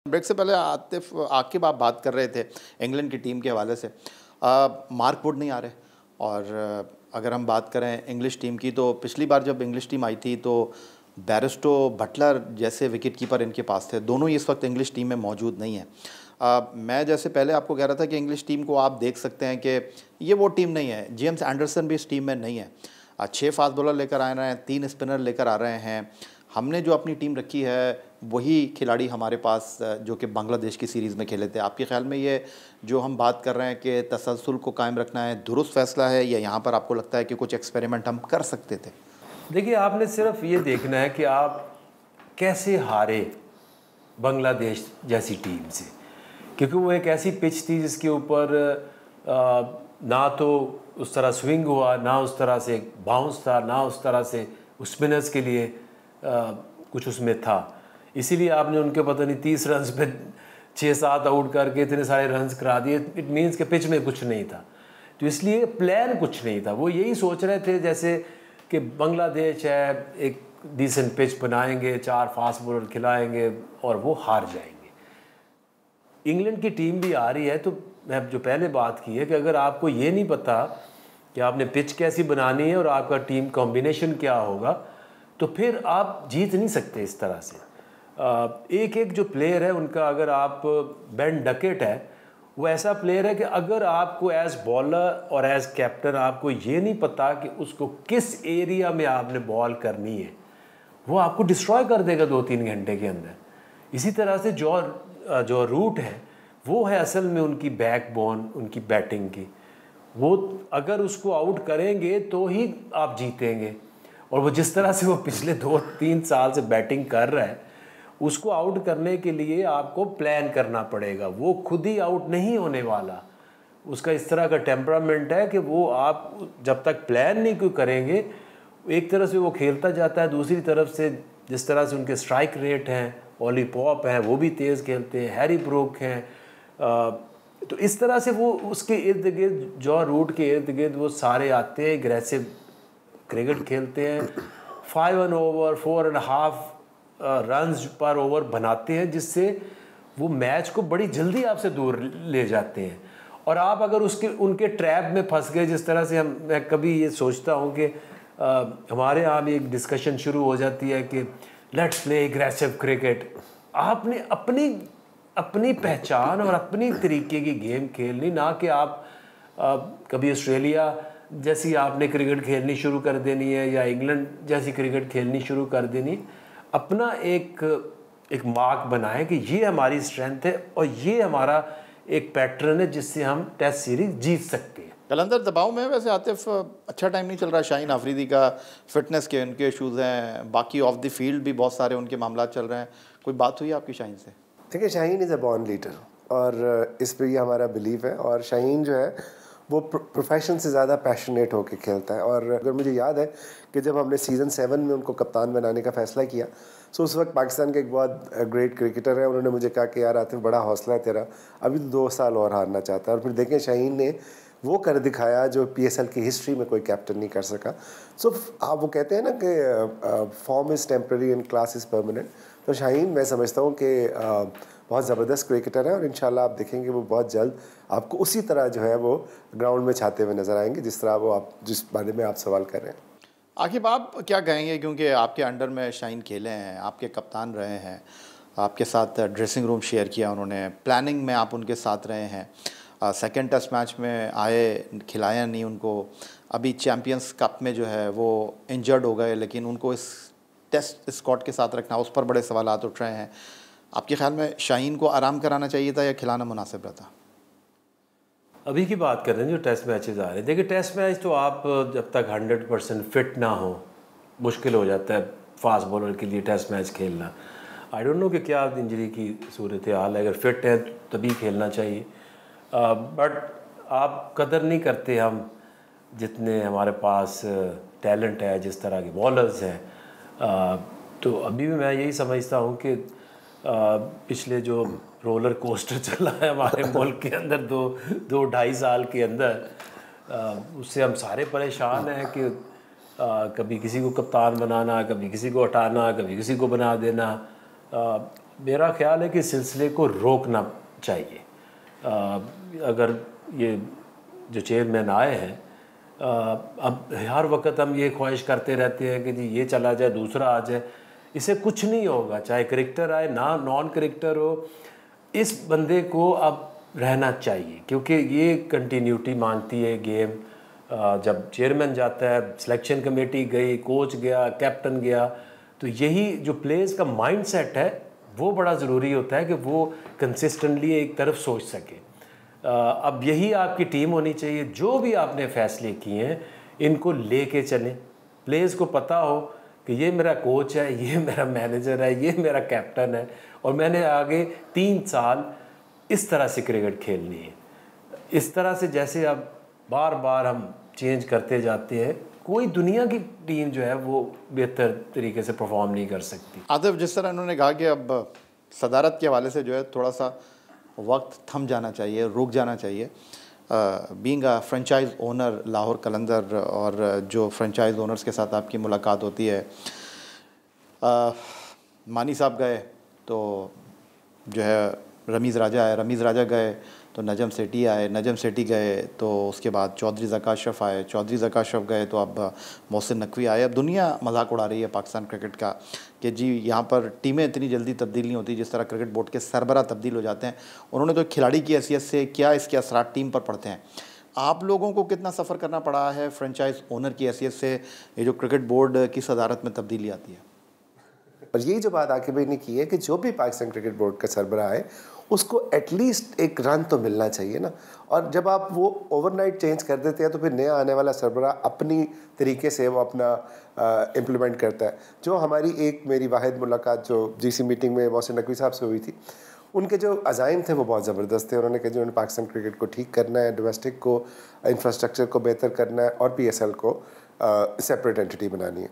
Break से पहले आतिफ आकिब आप बात कर रहे थे इंग्लैंड की टीम के हवाले से। मार्क वुड नहीं आ रहे और अगर हम बात करें इंग्लिश टीम की तो पिछली बार जब इंग्लिश टीम आई थी तो बैरिस्टो बटलर जैसे विकेट कीपर इनके पास थे, दोनों ही इस वक्त इंग्लिश टीम में मौजूद नहीं हैं। मैं जैसे पहले आपको कह रहा था कि इंग्लिश टीम को आप देख सकते हैं कि ये वो टीम नहीं है। जेम्स एंडरसन भी इस टीम में नहीं है। 6 फास्ट बॉलर लेकर आ रहे हैं, 3 स्पिनर लेकर आ रहे हैं। हमने जो अपनी टीम रखी है वही खिलाड़ी हमारे पास जो कि बांग्लादेश की सीरीज़ में खेले थे। आपके ख्याल में ये जो हम बात कर रहे हैं कि तसलसल को कायम रखना है, दुरुस्त फैसला है, या यहाँ पर आपको लगता है कि कुछ एक्सपेरिमेंट हम कर सकते थे? देखिए, आपने सिर्फ ये देखना है कि आप कैसे हारे बांग्लादेश जैसी टीम से, क्योंकि वो एक ऐसी पिच थी जिसके ऊपर ना तो उस तरह स्विंग हुआ, ना उस तरह से बाउंस था, ना उस तरह से स्पिनर्स के लिए कुछ उसमें था। इसीलिए आपने उनके पता नहीं 30 रन पे 6-7 आउट करके इतने सारे रन्स करा दिए। इट मीन्स के पिच में कुछ नहीं था, तो इसलिए प्लान कुछ नहीं था। वो यही सोच रहे थे जैसे कि बांग्लादेश है, एक डिसेंट पिच बनाएंगे, 4 फास्ट बॉलर खिलाएंगे और वो हार जाएंगे। इंग्लैंड की टीम भी आ रही है, तो मैं जो पहले बात की है कि अगर आपको ये नहीं पता कि आपने पिच कैसी बनानी है और आपका टीम कॉम्बिनेशन क्या होगा, तो फिर आप जीत नहीं सकते इस तरह से। एक एक जो प्लेयर है उनका, अगर आप बेन डकेट है, वो ऐसा प्लेयर है कि अगर आपको एज बॉलर और एज कैप्टन आपको ये नहीं पता कि उसको किस एरिया में आपने बॉल करनी है, वो आपको डिस्ट्रॉय कर देगा 2-3 घंटे के अंदर। इसी तरह से जो रूट है वो है असल में उनकी बैकबोन, उनकी बैटिंग की। वो अगर उसको आउट करेंगे तो ही आप जीतेंगे, और वो जिस तरह से वो पिछले 2-3 साल से बैटिंग कर रहा है, उसको आउट करने के लिए आपको प्लान करना पड़ेगा। वो खुद ही आउट नहीं होने वाला। उसका इस तरह का टेम्परामेंट है कि वो आप जब तक प्लान नहीं कोई करेंगे, एक तरफ से वो खेलता जाता है, दूसरी तरफ से जिस तरह से उनके स्ट्राइक रेट हैं, ओली पॉप हैं, वो भी तेज़ खेलते हैं, हैरी ब्रोक हैं, तो इस तरह से वो उसके इर्द गिर्द, जो रूट के इर्द गिर्द वो सारे आते हैं, एग्रेसिव क्रिकेट खेलते हैं, 5 रन ओवर 4.5 रन्स पर ओवर बनाते हैं, जिससे वो मैच को बड़ी जल्दी आपसे दूर ले जाते हैं। और आप अगर उनके ट्रैप में फंस गए, जिस तरह से मैं कभी ये सोचता हूँ कि हमारे यहाँ भी एक डिस्कशन शुरू हो जाती है कि लेट्स प्ले एग्रेसिव क्रिकेट। आपने अपनी पहचान और अपनी तरीके की गेम खेलनी, ना कि आप कभी ऑस्ट्रेलिया जैसी आपने क्रिकेट खेलनी शुरू कर देनी है या इंग्लैंड जैसी क्रिकेट खेलनी शुरू कर देनी। अपना एक मार्क बनाएं कि ये हमारी स्ट्रेंथ है और ये हमारा एक पैटर्न है जिससे हम टेस्ट सीरीज जीत सकते हैं। कलंदर दबाव में वैसे आतिफ अच्छा टाइम नहीं चल रहा। शाहीन अफरीदी का फिटनेस के उनके इशूज़ हैं, बाकी ऑफ द फील्ड भी बहुत सारे उनके मामला चल रहे हैं। कोई बात हुई आपकी शाहीन से? देखिए, Shaheen is a born leader और इस पर ये हमारा बिलीव है। और शाहीन जो है वो प्रोफेशन से ज़्यादा पैशनेट होकर खेलता है। और अगर मुझे याद है कि जब हमने सीज़न 7 में उनको कप्तान बनाने का फ़ैसला किया, तो उस वक्त पाकिस्तान के एक बहुत ग्रेट क्रिकेटर है, उन्होंने मुझे कहा कि यार आतिफ, बड़ा हौसला है तेरा, अभी तो 2 साल और हारना चाहता है। और फिर देखें, शाहीन ने वो कर दिखाया जो PSL की हिस्ट्री में कोई कैप्टन नहीं कर सका। सो आप वो कहते हैं ना कि form is temporary and class is permanent. तो शाहीन, मैं समझता हूँ कि बहुत ज़बरदस्त क्रिकेटर है और इंशाल्लाह आप देखेंगे वो बहुत जल्द आपको उसी तरह जो है वो ग्राउंड में छाते हुए नज़र आएंगे जिस तरह वो आप जिस बारे में आप सवाल कर रहे हैं। आखिर आप क्या कहेंगे, क्योंकि आपके अंडर में शाहीन खेले हैं, आपके कप्तान रहे हैं, आपके साथ ड्रेसिंग रूम शेयर किया उन्होंने, प्लानिंग में आप उनके साथ रहे हैं, सेकंड टेस्ट मैच में आए, खिलाया नहीं उनको, अभी चैम्पियंस कप में जो है वो इंजर्ड हो गए, लेकिन उनको इस टेस्ट स्क्वाड के साथ रखना, उस पर बड़े सवालात उठ रहे हैं। आपके ख्याल में शाहीन को आराम कराना चाहिए था या खिलाना मुनासिब रहता? अभी की बात कर रहे हैं जो टेस्ट मैचेस आ रहे हैं। देखिए, टेस्ट मैच तो आप जब तक 100% फिट ना हो, मुश्किल हो जाता है फास्ट बॉलर के लिए टेस्ट मैच खेलना। आई डोंट नो कि क्या इंजरी की सूरत हाल है, अगर फिट है तभी खेलना चाहिए। बट आप कदर नहीं करते हम जितने हमारे पास टैलेंट है, जिस तरह के बॉलर्स हैं। तो अभी भी मैं यही समझता हूँ कि पिछले जो रोलर कोस्टर चला है हमारे मुल्क के अंदर 2-2.5 साल के अंदर, उससे हम सारे परेशान हैं कि कभी किसी को कप्तान बनाना, कभी किसी को हटाना, कभी किसी को बना देना। मेरा ख्याल है कि सिलसिले को रोकना चाहिए। अगर ये जो चेयरमैन आए हैं, अब हर वक्त हम ये ख्वाहिश करते रहते हैं कि जी ये चला जाए दूसरा आ जाए, इससे कुछ नहीं होगा। चाहे क्रिकेटर आए ना नॉन क्रिकेटर हो, इस बंदे को अब रहना चाहिए, क्योंकि ये कंटिन्यूटी मांगती है गेम। जब चेयरमैन जाता है, सिलेक्शन कमेटी गई, कोच गया, कैप्टन गया, तो यही जो प्लेयर्स का माइंडसेट है वो बड़ा ज़रूरी होता है कि वो कंसिस्टेंटली एक तरफ सोच सके। अब यही आपकी टीम होनी चाहिए। जो भी आपने फ़ैसले किए हैं इनको लेके चलें। प्लेयर्स को पता हो कि ये मेरा कोच है, ये मेरा मैनेजर है, ये मेरा कैप्टन है, और मैंने आगे 3 साल इस तरह से क्रिकेट खेलनी है। इस तरह से जैसे अब बार बार हम चेंज करते जाते हैं, कोई दुनिया की टीम जो है वो बेहतर तरीके से परफॉर्म नहीं कर सकती। आतिफ, जिस तरह इन्होंने कहा कि अब सदारत के हवाले से जो है थोड़ा सा वक्त थम जाना चाहिए, रुक जाना चाहिए। Being a franchise owner Lahore Qalandar, और जो फ्रेंचाइज ओनर्स के साथ आपकी मुलाकात होती है, मानी साहब गए तो जो है रमीज़ राजा आए, रमीज़ राजा गए तो नजम सेठी आए, नजम सेठी गए तो उसके बाद चौधरी ज़का अशरफ आए, चौधरी ज़का अशरफ गए तो अब मोहसिन नकवी आए। अब दुनिया मजाक उड़ा रही है पाकिस्तान क्रिकेट का कि जी यहाँ पर टीमें इतनी जल्दी तब्दील नहीं होती जिस तरह क्रिकेट बोर्ड के सरबरा तब्दील हो जाते हैं। उन्होंने तो खिलाड़ी की हैसियत से क्या इसके असरात टीम पर पड़ते हैं। आप लोगों को कितना सफ़र करना पड़ा है फ्रेंचाइज ओनर की हैसियत से ये जो क्रिकेट बोर्ड की सदारत में तब्दीली आती है? और यही जो बात आकिब भाई ने की है कि जो भी पाकिस्तान क्रिकेट बोर्ड का सरबराह है उसको एटलीस्ट एक रन तो मिलना चाहिए ना। और जब आप वो ओवरनाइट चेंज कर देते हैं तो फिर नया आने वाला सरबराह अपनी तरीके से वो अपना इम्प्लीमेंट करता है। जो हमारी एक मेरी वाहिद मुलाकात जो जीसी मीटिंग में मोहसिन नकवी साहब से हुई थी, उनके जो अज़ाइम थे वो बहुत ज़बरदस्त थे। उन्होंने कहा जो पाकिस्तान क्रिकेट को ठीक करना है, डोमेस्टिक को इंफ्रास्ट्रक्चर को बेहतर करना है और PSL को सेपरेट एंटिटी बनानी है।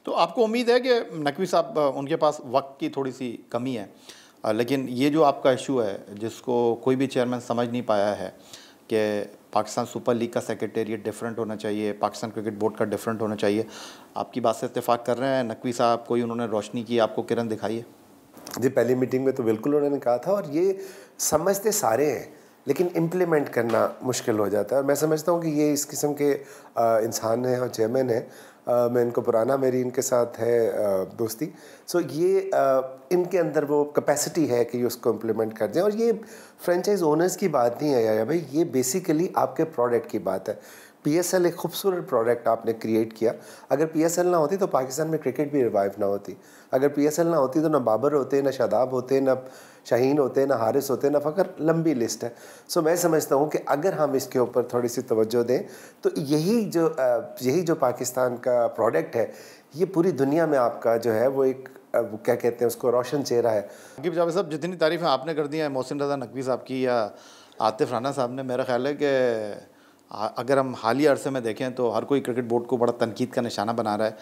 तो आपको उम्मीद है कि नकवी साहब उनके पास वक्त की थोड़ी सी कमी है, लेकिन ये जो आपका इशू है जिसको कोई भी चेयरमैन समझ नहीं पाया है कि पाकिस्तान सुपर लीग का सेक्रेटेरिएट डिफरेंट होना चाहिए, पाकिस्तान क्रिकेट बोर्ड का डिफरेंट होना चाहिए, आपकी बात से इत्तेफाक कर रहे हैं नकवी साहब? कोई उन्होंने रोशनी की, आपको किरण दिखाई है? जी, पहली मीटिंग में तो बिल्कुल उन्होंने कहा था, और ये समझते सारे हैं लेकिन इम्प्लीमेंट करना मुश्किल हो जाता है। और मैं समझता हूँ कि ये इस किस्म के इंसान हैं और चेयरमैन हैं। मैं इनको पुराना मेरी इनके साथ है दोस्ती, सो ये इनके अंदर वो कैपेसिटी है कि उसको इम्प्लीमेंट कर दें। और ये फ्रेंचाइज ओनर्स की बात नहीं है यार भाई, ये बेसिकली आपके प्रोडक्ट की बात है। PSL एक खूबसूरत प्रोडक्ट आपने क्रिएट किया। अगर PSL ना होती तो पाकिस्तान में क्रिकेट भी रिवाइव ना होती। अगर PSL ना होती तो ना बाबर होते, ना शादाब होते, ना शाहीन होते, ना हारिस होते, ना फ़कर, लंबी लिस्ट है। सो मैं समझता हूँ कि अगर हम इसके ऊपर थोड़ी सी तवज्जो दें तो यही जो पाकिस्तान का प्रोडक्ट है, ये पूरी दुनिया में आपका जो है वो एक क्या कहते हैं उसको, रोशन चेहरा है। आकिब जावेद साहब, जितनी तारीफ़ें आपने कर दी हैं मोहसिन रज़ा नकवी साहब की या आतिफ राना साहब ने, मेरा ख्याल है कि अगर हम हालिया अरसे में देखें तो हर कोई क्रिकेट बोर्ड को बड़ा तनकीद का निशाना बना रहा है।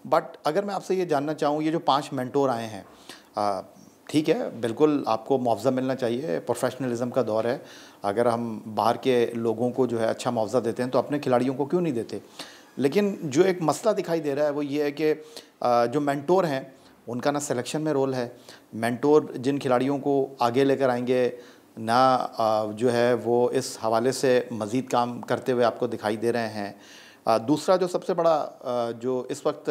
बट अगर मैं आपसे ये जानना चाहूँ, ये जो 5 मेंटोर आए हैं, ठीक है, बिल्कुल आपको मुआवजा मिलना चाहिए, प्रोफेशनलिज्म का दौर है। अगर हम बाहर के लोगों को जो है अच्छा मुआवजा देते हैं तो अपने खिलाड़ियों को क्यों नहीं देते? लेकिन जो एक मसला दिखाई दे रहा है वो ये है कि जो मेंटोर हैं उनका ना सिलेक्शन में रोल है। मेंटोर जिन खिलाड़ियों को आगे लेकर आएंगे ना जो है वो इस हवाले से मज़ीद काम करते हुए आपको दिखाई दे रहे हैं। दूसरा जो सबसे बड़ा जो इस वक्त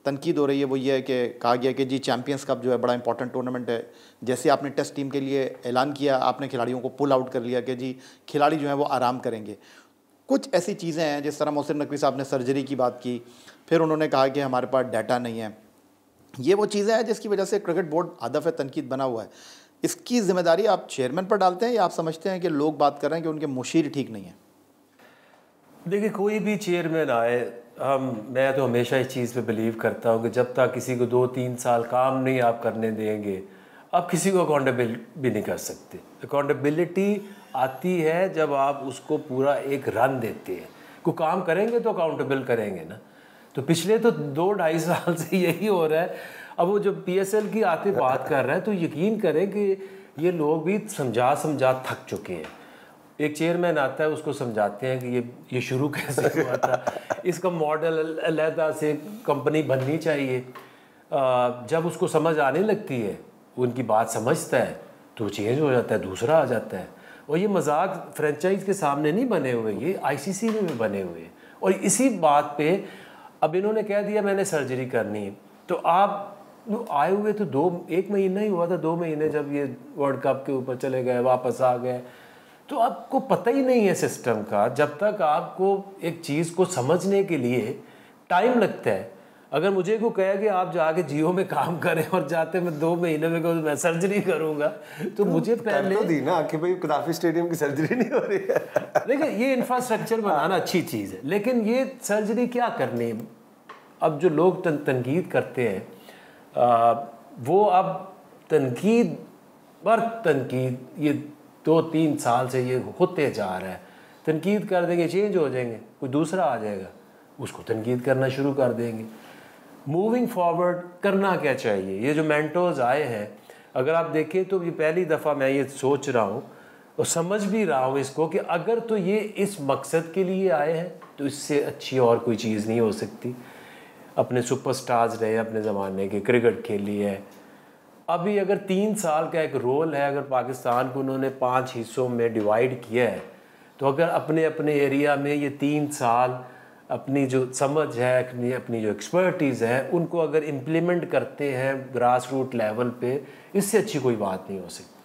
तनकीद हो रही है वो ये है कि कहा गया कि जी चैम्पियंस कप जो है बड़ा इंपॉर्टेंट टूर्नामेंट है। जैसे आपने टेस्ट टीम के लिए ऐलान किया, आपने खिलाड़ियों को पुल आउट कर लिया कि जी खिलाड़ी जो हैं वो आराम करेंगे। कुछ ऐसी चीज़ें हैं, जिस तरह मोहसिन नकवी साहब ने सर्जरी की बात की, फिर उन्होंने कहा कि हमारे पास डाटा नहीं है। ये वो चीज़ें हैं जिसकी वजह से क्रिकेट बोर्ड हदफ तनकीद बना हुआ है। इसकी ज़िम्मेदारी आप चेयरमैन पर डालते हैं या आप समझते हैं कि लोग बात कर रहे हैं कि उनके मुशीर ठीक नहीं है? देखिए, कोई भी चेयरमैन आए, मैं तो हमेशा इस चीज़ पे बिलीव करता हूँ कि जब तक किसी को 2-3 साल काम नहीं आप करने देंगे, आप किसी को अकाउंटेबल भी नहीं कर सकते। अकाउंटेबिलिटी आती है जब आप उसको पूरा एक रन देते हैं। कोई काम करेंगे तो अकाउंटेबल करेंगे ना। तो पिछले तो 2-2.5 साल से यही हो रहा है। अब वो जो PSL की आके बात कर रहा है तो यकीन करें कि ये लोग भी समझा थक चुके हैं। एक चेयरमैन आता है, उसको समझाते हैं कि ये शुरू कैसे हुआ था, इसका मॉडल अलहदा से कंपनी बननी चाहिए। जब उसको समझ आने लगती है उनकी बात समझता है तो चेंज हो जाता है, दूसरा आ जाता है। और ये मजाक फ्रेंचाइज के सामने नहीं बने हुए, ये आईसीसी में भी बने हुए हैं। और इसी बात पे अब इन्होंने कह दिया मैंने सर्जरी करनी है, तो आप आए हुए तो 1 महीना ही हुआ था, 2 महीने जब ये वर्ल्ड कप के ऊपर चले गए, वापस आ गए, तो आपको पता ही नहीं है सिस्टम का। जब तक आपको एक चीज़ को समझने के लिए टाइम लगता है। अगर मुझे को कहे कि आप जाके जियो में काम करें और जाते मैं 2 महीने में मैं सर्जरी करूंगा, तो मुझे पहले तो दी ना कि भाई कदाफी स्टेडियम की सर्जरी नहीं हो रही है। देखिए ये इंफ्रास्ट्रक्चर बनाना अच्छी चीज़ है, लेकिन ये सर्जरी क्या करनी है। अब जो लोग तनकीद करते हैं वो अब तनकीद पर तनकीद ये 2-3 साल से ये होते जा रहा है। तनकीद कर देंगे, चेंज हो जाएंगे, कोई दूसरा आ जाएगा, उसको तनकीद करना शुरू कर देंगे। मूविंग फॉरवर्ड करना क्या चाहिए। ये जो मेंटोर्स आए हैं, अगर आप देखें तो ये पहली दफ़ा मैं ये सोच रहा हूँ और समझ भी रहा हूँ इसको कि अगर तो ये इस मकसद के लिए आए हैं तो इससे अच्छी और कोई चीज़ नहीं हो सकती। अपने सुपरस्टार्स रहे अपने ज़माने के, क्रिकेट खेली है। अभी अगर 3 साल का एक रोल है, अगर पाकिस्तान को उन्होंने 5 हिस्सों में डिवाइड किया है, तो अगर अपने अपने एरिया में ये 3 साल अपनी जो समझ है, अपनी जो एक्सपर्टीज़ है, उनको अगर इम्प्लीमेंट करते हैं ग्रास रूट लेवल पे, इससे अच्छी कोई बात नहीं हो सकती।